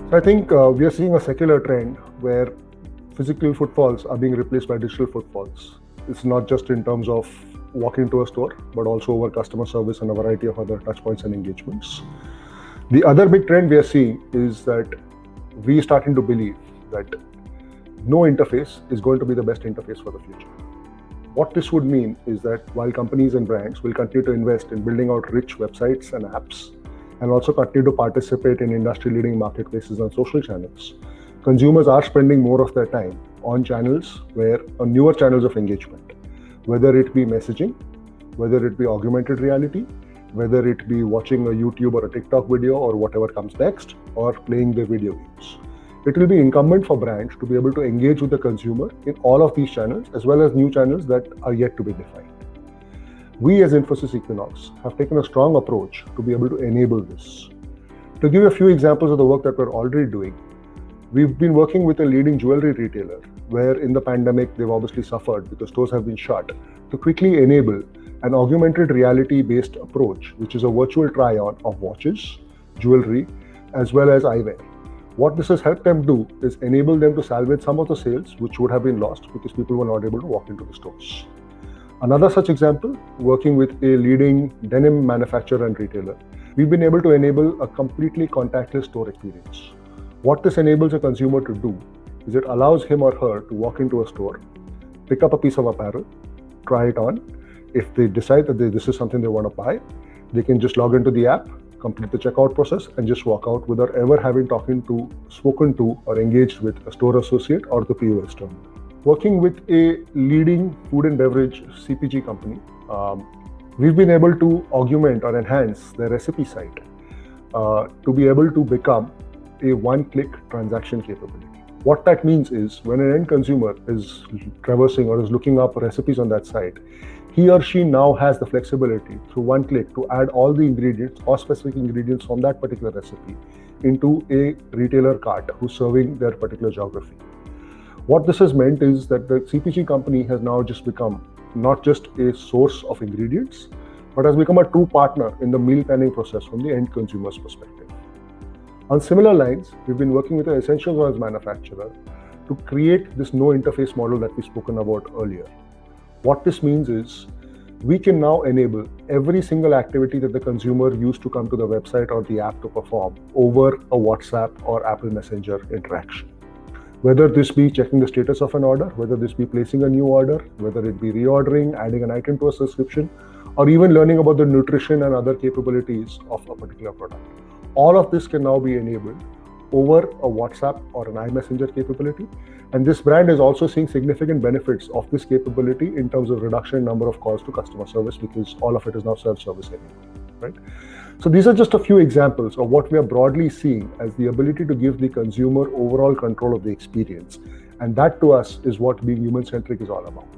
So I think we are seeing a secular trend where physical footfalls are being replaced by digital footfalls. It's not just in terms of walking to a store, but also over customer service and a variety of other touchpoints and engagements. The other big trend we are seeing is that we are starting to believe that no interface is going to be the best interface for the future. What this would mean is that while companies and brands will continue to invest in building out rich websites and apps, and also continue to participate in industry-leading marketplaces and social channels, consumers are spending more of their time on channels on newer channels of engagement, whether it be messaging, whether it be augmented reality, whether it be watching a YouTube or a TikTok video or whatever comes next, or playing their video games. It will be incumbent for brands to be able to engage with the consumer in all of these channels, as well as new channels that are yet to be defined. We as Infosys Equinox have taken a strong approach to be able to enable this. To give you a few examples of the work that we're already doing, we've been working with a leading jewelry retailer where in the pandemic they've obviously suffered because stores have been shut, to quickly enable an augmented reality based approach, which is a virtual try-on of watches, jewelry, as well as eyewear. What this has helped them do is enable them to salvage some of the sales which would have been lost because people were not able to walk into the stores. Another such example, working with a leading denim manufacturer and retailer, we've been able to enable a completely contactless store experience. What this enables a consumer to do is it allows him or her to walk into a store, pick up a piece of apparel, try it on. If they decide that this is something they want to buy, they can just log into the app, complete the checkout process, and just walk out without ever having spoken to or engaged with a store associate or the POS terminal. Working with a leading food and beverage CPG company, we've been able to augment or enhance their recipe site to be able to become a one-click transaction capability. What that means is when an end consumer is traversing or is looking up recipes on that site, he or she now has the flexibility through one click to add all the ingredients or specific ingredients from that particular recipe into a retailer cart who's serving their particular geography. What this has meant is that the CPG company has now just become not just a source of ingredients, but has become a true partner in the meal planning process from the end consumer's perspective. On similar lines, we've been working with an essential oils manufacturer to create this no interface model that we've spoken about earlier. What this means is we can now enable every single activity that the consumer used to come to the website or the app to perform over a WhatsApp or Apple Messenger interaction. Whether this be checking the status of an order, whether this be placing a new order, whether it be reordering, adding an item to a subscription, or even learning about the nutrition and other capabilities of a particular product. All of this can now be enabled over a WhatsApp or an iMessenger capability. And this brand is also seeing significant benefits of this capability in terms of reduction in number of calls to customer service because all of it is now self-service anyway, right? So these are just a few examples of what we are broadly seeing as the ability to give the consumer overall control of the experience. And that to us is what being human-centric is all about.